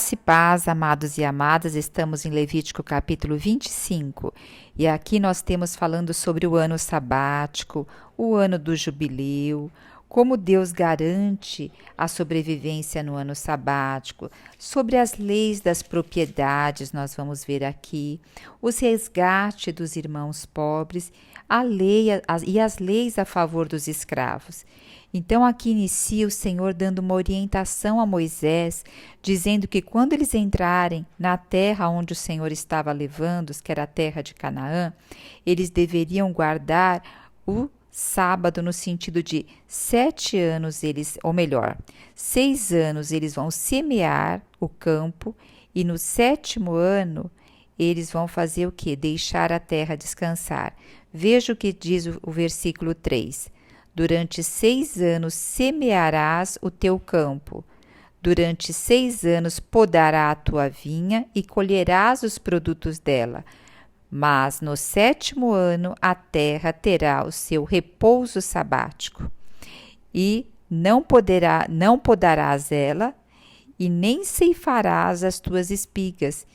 Graça e paz, amados e amadas, estamos em Levítico capítulo 25 e aqui nós temos falando sobre o ano sabático, o ano do jubileu, como Deus garante a sobrevivência no ano sabático, sobre as leis das propriedades, nós vamos ver aqui, os resgates dos irmãos pobres, a lei e as leis a favor dos escravos. Então aqui inicia o Senhor dando uma orientação a Moisés, dizendo que quando eles entrarem na terra onde o Senhor estava levando-os, que era a terra de Canaã, eles deveriam guardar o sábado no sentido de 7 anos eles, ou melhor, 6 anos eles vão semear o campo e no 7º ano eles vão fazer o quê? Deixar a terra descansar. Veja o que diz o versículo 3. Durante 6 anos semearás o teu campo. Durante 6 anos podará a tua vinha e colherás os produtos dela. Mas no 7º ano a terra terá o seu repouso sabático. E não podarás ela, e nem ceifarás as tuas espigas,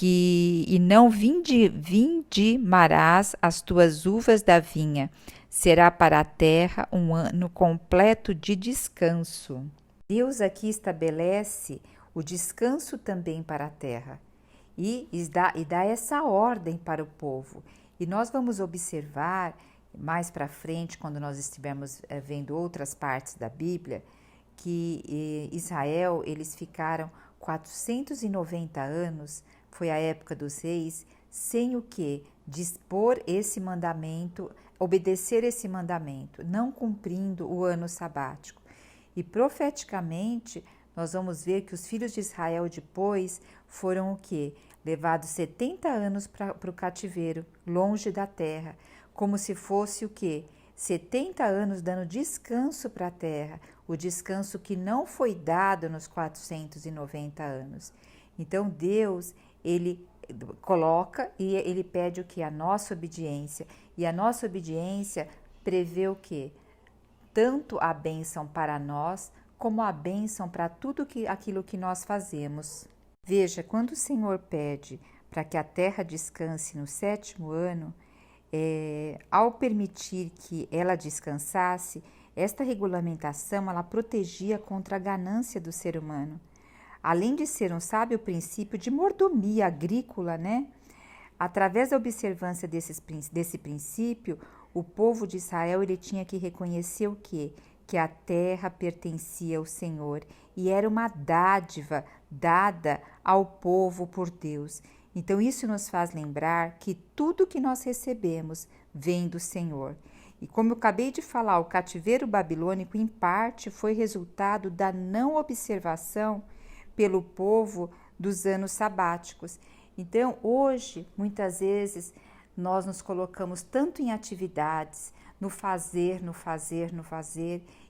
e não vindimarás as tuas uvas da vinha. Será para a terra um ano completo de descanso. Deus aqui estabelece o descanso também para a terra e dá essa ordem para o povo. E nós vamos observar mais para frente, quando nós estivermos vendo outras partes da Bíblia, que Israel, eles ficaram 490 anos, foi a época dos reis, sem o que? Dispor esse mandamento, obedecer esse mandamento, não cumprindo o ano sabático. E profeticamente, nós vamos ver que os filhos de Israel depois foram o quê? Levados 70 anos para o cativeiro, longe da terra, como se fosse o quê? 70 anos dando descanso para a terra, o descanso que não foi dado nos 490 anos. Então Deus, ele coloca e ele pede o que? A nossa obediência. E a nossa obediência prevê o que? Tanto a bênção para nós, como a bênção para tudo aquilo que nós fazemos. Veja, quando o Senhor pede para que a terra descanse no 7º ano, ao permitir que ela descansasse, esta regulamentação ela protegia contra a ganância do ser humano. Além de ser um sábio princípio de mordomia agrícola, né? Através da observância desse princípio, o povo de Israel ele tinha que reconhecer o quê? Que a terra pertencia ao Senhor e era uma dádiva dada ao povo por Deus. Então isso nos faz lembrar que tudo que nós recebemos vem do Senhor. E como eu acabei de falar, o cativeiro babilônico em parte foi resultado da não observação pelo povo dos anos sabáticos. Então, hoje, muitas vezes, nós nos colocamos tanto em atividades, no fazer,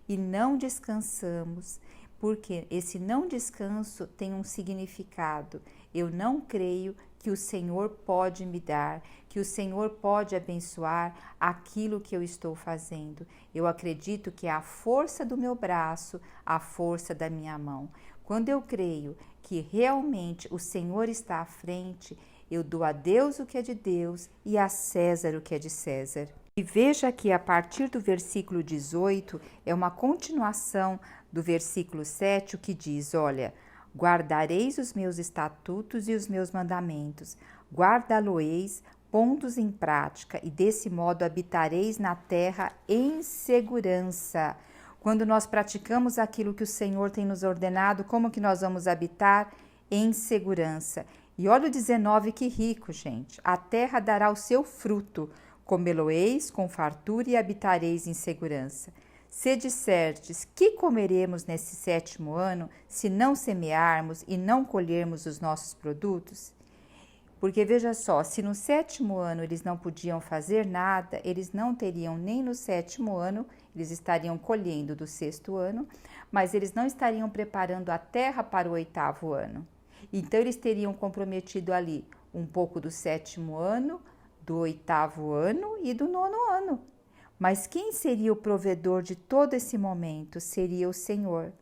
e não descansamos, porque esse não descanso tem um significado. Eu não creio que o Senhor pode me dar, que o Senhor pode abençoar aquilo que eu estou fazendo. Eu acredito que é a força do meu braço, a força da minha mão. Quando eu creio que realmente o Senhor está à frente, eu dou a Deus o que é de Deus e a César o que é de César. E veja que a partir do versículo 18 é uma continuação do versículo 7, o que diz, olha, guardareis os meus estatutos e os meus mandamentos, guardá-lo-eis, pondo-os em prática, e desse modo habitareis na terra em segurança. Quando nós praticamos aquilo que o Senhor tem nos ordenado, como que nós vamos habitar? Em segurança. E olha o 19, que rico, gente. A terra dará o seu fruto, comê-lo-eis com fartura e habitareis em segurança. Se disserdes, que comeremos nesse 7º ano, se não semearmos e não colhermos os nossos produtos? Porque veja só, se no 7º ano eles não podiam fazer nada, eles não teriam nem no 7º ano, eles estariam colhendo do 6º ano, mas eles não estariam preparando a terra para o 8º ano. Então eles teriam comprometido ali um pouco do 7º ano, do 8º ano e do 9º ano. Mas quem seria o provedor de todo esse momento? Seria o Senhor.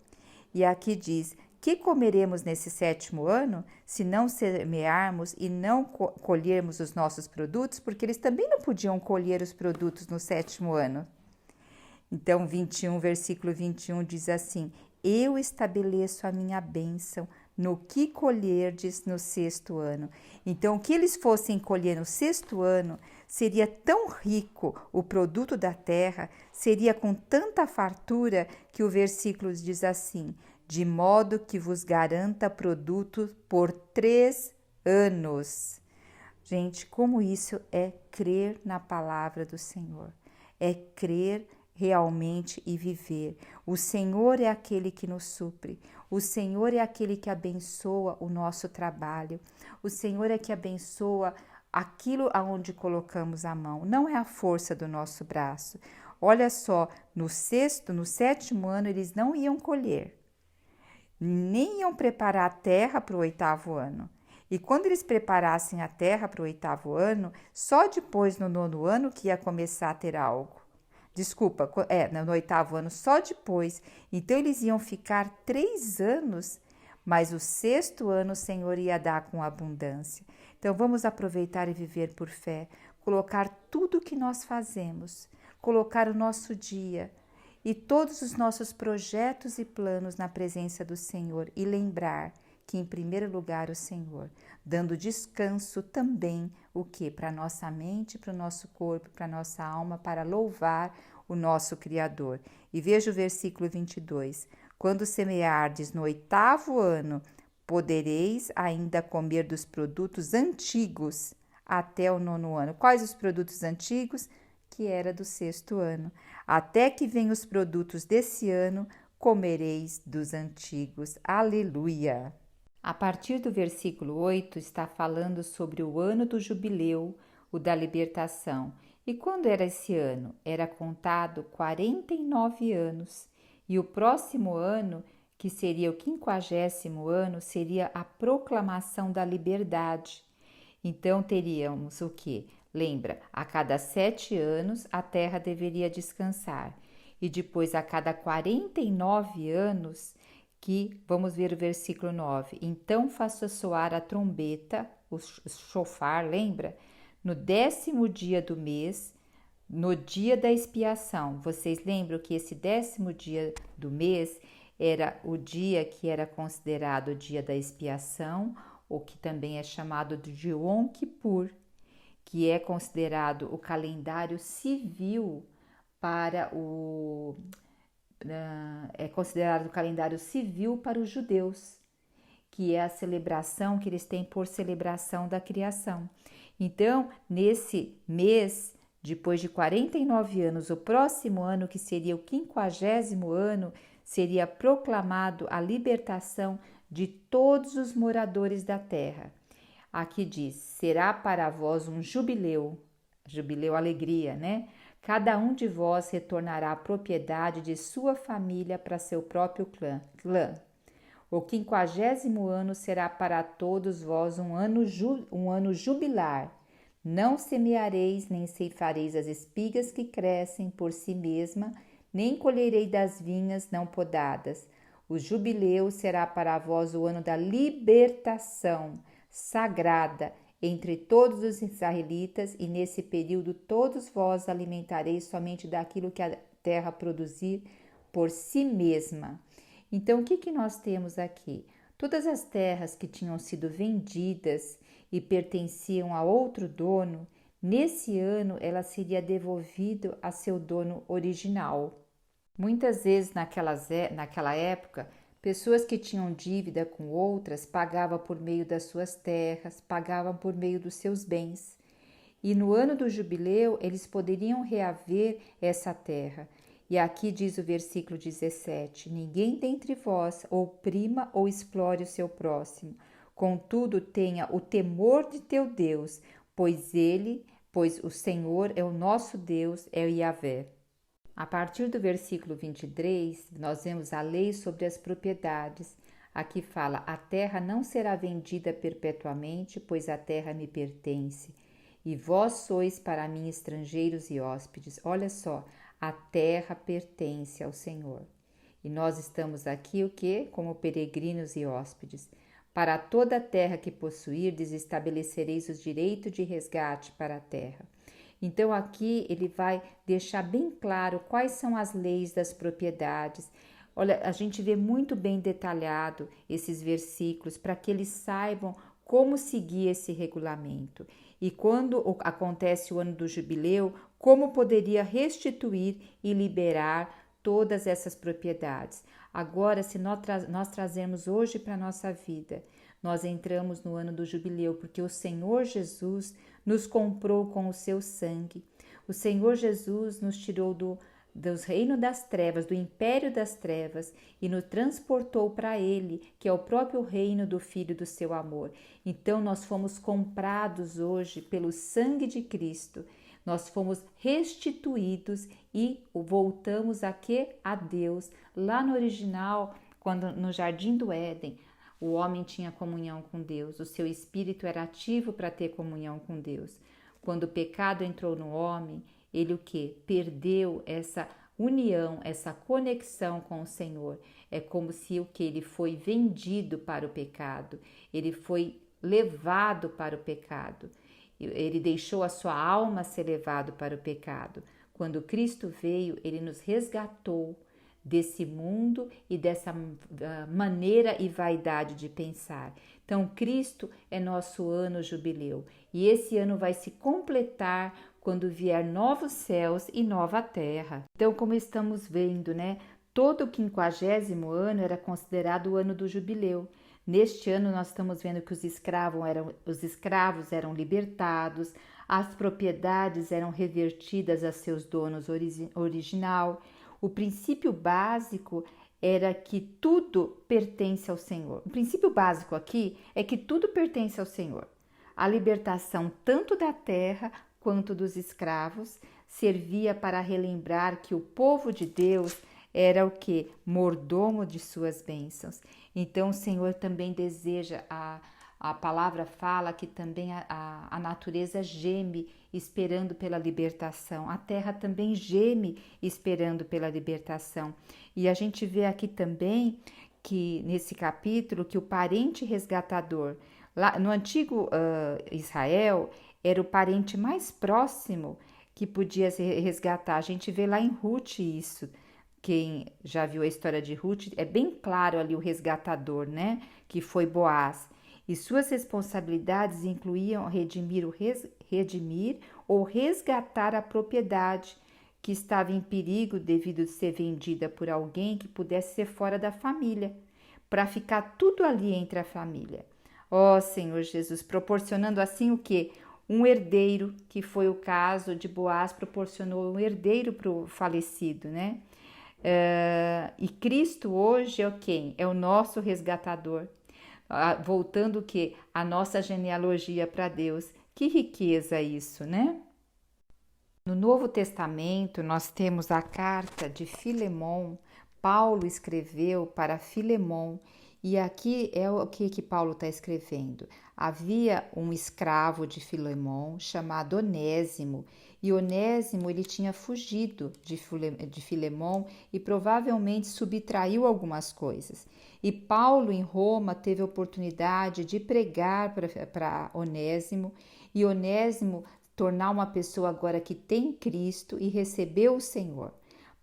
E aqui diz que comeremos nesse 7º ano, se não semearmos e não colhermos os nossos produtos? Porque eles também não podiam colher os produtos no 7º ano. Então, versículo 21 diz assim: eu estabeleço a minha bênção no que colherdes no 6º ano. Então, o que eles fossem colher no 6º ano seria tão rico o produto da terra, seria com tanta fartura, que o versículo diz assim: de modo que vos garanta produto por 3 anos. Gente, como isso é crer na palavra do Senhor, é crer realmente e viver. O Senhor é aquele que nos supre, o Senhor é aquele que abençoa o nosso trabalho, o Senhor é que abençoa aquilo aonde colocamos a mão, não é a força do nosso braço. Olha só, no 7º ano eles não iam colher, nem iam preparar a terra para o 8º ano. E quando eles preparassem a terra para o 8º ano, só depois no 9º ano que ia começar a ter algo. Desculpa, no 8º ano, só depois. Então, eles iam ficar 3 anos, mas o 6º ano o Senhor ia dar com abundância. Então, vamos aproveitar e viver por fé, colocar tudo o que nós fazemos, colocar o nosso dia e todos os nossos projetos e planos na presença do Senhor e lembrar que em primeiro lugar o Senhor, dando descanso também o que? Para a nossa mente, para o nosso corpo, para a nossa alma, para louvar o nosso Criador. E veja o versículo 22. Quando semeardes no 8º ano, podereis ainda comer dos produtos antigos até o 9º ano. Quais os produtos antigos? Que era do 6º ano. Até que venham os produtos desse ano, comereis dos antigos. Aleluia! A partir do versículo 8 está falando sobre o ano do jubileu, o da libertação. E quando era esse ano? Era contado 49 anos. E o próximo ano, que seria o 50º ano, seria a proclamação da liberdade. Então teríamos o quê? Lembra, a cada 7 anos a terra deveria descansar. E depois a cada 49 anos, que vamos ver o versículo 9. Então faça soar a trombeta, o chofar, lembra? No 10º dia do mês, no dia da expiação. Vocês lembram que esse 10º dia do mês era o dia que era considerado o dia da expiação, ou que também é chamado de Yom Kippur, que é considerado o calendário civil para é considerado o calendário civil para os judeus, que é a celebração que eles têm por celebração da criação. Então, nesse mês, depois de 49 anos, o próximo ano, que seria o 50º ano, seria proclamado a libertação de todos os moradores da terra. Aqui diz: será para vós um jubileu, alegria, né? Cada um de vós retornará à propriedade de sua família para seu próprio clã. O 50º ano será para todos vós um ano jubilar. Não semeareis, nem ceifareis as espigas que crescem por si mesma, nem colherei das vinhas não podadas. O jubileu será para vós o ano da libertação sagrada entre todos os israelitas, e nesse período todos vós alimentareis somente daquilo que a terra produzir por si mesma. Então, o que nós temos aqui? Todas as terras que tinham sido vendidas e pertenciam a outro dono, nesse ano ela seria devolvida a seu dono original. Muitas vezes naquela época, pessoas que tinham dívida com outras pagavam por meio das suas terras, pagavam por meio dos seus bens. E no ano do jubileu, eles poderiam reaver essa terra. E aqui diz o versículo 17: ninguém dentre vós oprima ou explore o seu próximo. Contudo, tenha o temor de teu Deus, pois o Senhor é o nosso Deus, é o Yahvé. A partir do versículo 23, nós vemos a lei sobre as propriedades. Aqui fala: a terra não será vendida perpetuamente, pois a terra me pertence, e vós sois para mim estrangeiros e hóspedes. Olha só, a terra pertence ao Senhor. E nós estamos aqui o quê? Como peregrinos e hóspedes. Para toda a terra que possuirdes, estabelecereis os direitos de resgate para a terra. Então aqui ele vai deixar bem claro quais são as leis das propriedades. Olha, a gente vê muito bem detalhado esses versículos para que eles saibam como seguir esse regulamento. E quando acontece o ano do jubileu, como poderia restituir e liberar todas essas propriedades. Agora, se nós trazemos hoje para a nossa vida, nós entramos no ano do jubileu, porque o Senhor Jesus nos comprou com o seu sangue. O Senhor Jesus nos tirou dos reinos das trevas, do império das trevas, e nos transportou para Ele, que é o próprio reino do Filho do seu amor. Então, nós fomos comprados hoje pelo sangue de Cristo. Nós fomos restituídos e voltamos aqui a Deus. Lá no original, quando no Jardim do Éden, o homem tinha comunhão com Deus, o seu espírito era ativo para ter comunhão com Deus. Quando o pecado entrou no homem, ele o quê? Perdeu essa união, essa conexão com o Senhor. É como se o que? Ele foi vendido para o pecado, ele foi levado para o pecado. Ele deixou a sua alma ser levado para o pecado. Quando Cristo veio, ele nos resgatou desse mundo e dessa maneira e vaidade de pensar. Então, Cristo é nosso ano jubileu e esse ano vai se completar quando vier novos céus e nova terra. Então, como estamos vendo, né? Todo o 50º ano era considerado o ano do jubileu. Neste ano nós estamos vendo que os escravos eram libertados, as propriedades eram revertidas a seus donos original. O princípio básico era que tudo pertence ao Senhor. O princípio básico aqui é que tudo pertence ao Senhor. A libertação tanto da terra quanto dos escravos servia para relembrar que o povo de Deus era o que? Mordomo de suas bênçãos. Então o Senhor também deseja, a palavra fala que também a natureza geme esperando pela libertação. A terra também geme esperando pela libertação. E a gente vê aqui também que nesse capítulo que o parente resgatador, lá no antigo Israel, era o parente mais próximo que podia se resgatar. A gente vê lá em Ruth isso. Quem já viu a história de Ruth, é bem claro ali o resgatador, né? Que foi Boaz. E suas responsabilidades incluíam redimir ou resgatar a propriedade que estava em perigo devido a ser vendida por alguém que pudesse ser fora da família, para ficar tudo ali entre a família. Ó Senhor Jesus, proporcionando assim o quê? Um herdeiro, que foi o caso de Boaz, proporcionou um herdeiro para o falecido, né? E Cristo hoje é quem? É o nosso resgatador. Voltando o quê? A nossa genealogia para Deus. Que riqueza isso, né? No Novo Testamento, nós temos a carta de Filemon. Paulo escreveu para Filemon. E aqui é o que Paulo está escrevendo. Havia um escravo de Filemon chamado Onésimo. E Onésimo ele tinha fugido de Filemon e provavelmente subtraiu algumas coisas. E Paulo em Roma teve a oportunidade de pregar para Onésimo. E Onésimo tornar uma pessoa agora que tem Cristo e recebeu o Senhor.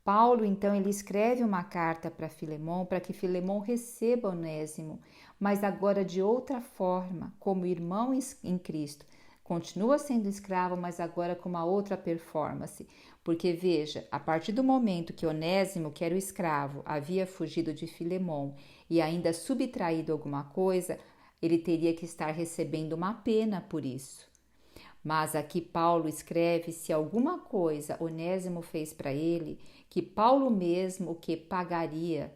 Paulo, então, ele escreve uma carta para Filemon, para que Filemon receba Onésimo, mas agora de outra forma, como irmão em Cristo. Continua sendo escravo, mas agora com uma outra performance. Porque, veja, a partir do momento que Onésimo, que era o escravo, havia fugido de Filemon e ainda subtraído alguma coisa, ele teria que estar recebendo uma pena por isso. Mas aqui Paulo escreve se alguma coisa Onésimo fez para ele, que Paulo mesmo o que pagaria.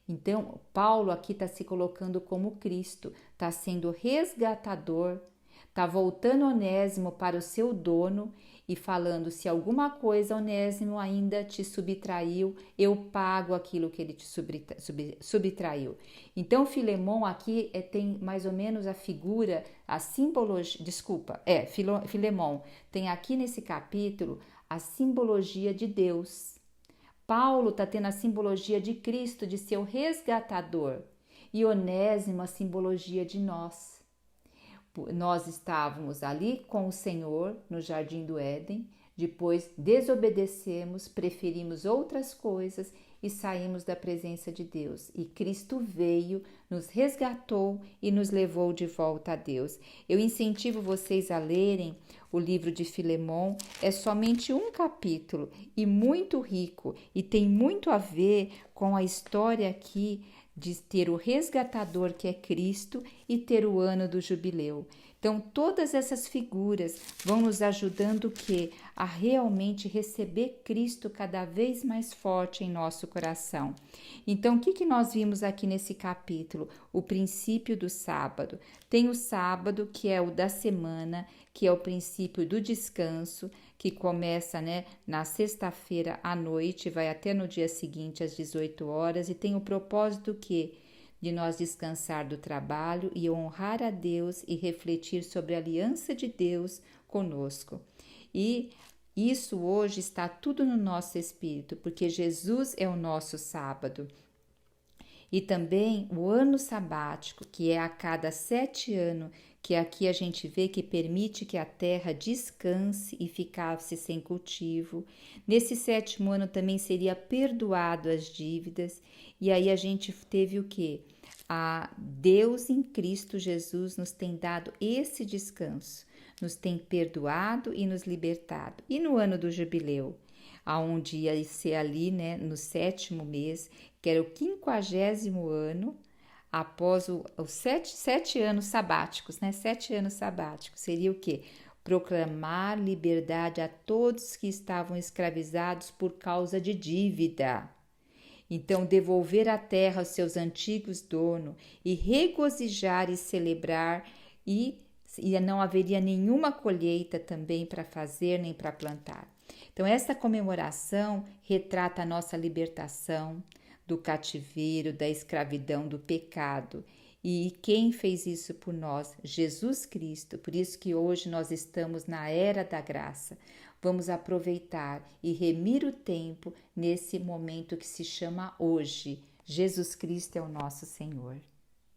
Então, Paulo aqui está se colocando como Cristo, está sendo resgatador, está voltando Onésimo para o seu dono e falando, se alguma coisa Onésimo ainda te subtraiu, eu pago aquilo que ele te subtraiu. Então, Filemon aqui tem mais ou menos a figura, a simbologia, Filemon tem aqui nesse capítulo a simbologia de Deus. Paulo está tendo a simbologia de Cristo, de seu resgatador. E Onésimo a simbologia de nós. Nós estávamos ali com o Senhor no Jardim do Éden, depois desobedecemos, preferimos outras coisas e saímos da presença de Deus. E Cristo veio, nos resgatou e nos levou de volta a Deus. Eu incentivo vocês a lerem o livro de Filemon. É somente um capítulo e muito rico e tem muito a ver com a história aqui de ter o resgatador que é Cristo e ter o ano do jubileu. Então, todas essas figuras vão nos ajudando o quê? A realmente receber Cristo cada vez mais forte em nosso coração. Então, o que nós vimos aqui nesse capítulo? O princípio do sábado. Tem o sábado, que é o da semana, que é o princípio do descanso, que começa, na sexta-feira à noite, vai até no dia seguinte às 18 horas, e tem o propósito que de nós descansar do trabalho e honrar a Deus e refletir sobre a aliança de Deus conosco. E isso hoje está tudo no nosso espírito, porque Jesus é o nosso sábado. E também o ano sabático, que é a cada 7 anos, que aqui a gente vê que permite que a terra descanse e ficasse sem cultivo. Nesse 7º ano também seria perdoado as dívidas. E aí a gente teve o quê? A Deus em Cristo Jesus nos tem dado esse descanso, nos tem perdoado e nos libertado. E no ano do jubileu, aonde ia ser ali, no 7º mês, que era o 50º ano, após os 7 anos sabáticos, 7 anos sabáticos, seria o quê? Proclamar liberdade a todos que estavam escravizados por causa de dívida. Então, devolver a terra aos seus antigos donos e regozijar e celebrar, e não haveria nenhuma colheita também para fazer nem para plantar. Então, essa comemoração retrata a nossa libertação do cativeiro, da escravidão, do pecado. E quem fez isso por nós? Jesus Cristo. Por isso que hoje nós estamos na era da graça. Vamos aproveitar e remir o tempo nesse momento que se chama hoje. Jesus Cristo é o nosso Senhor.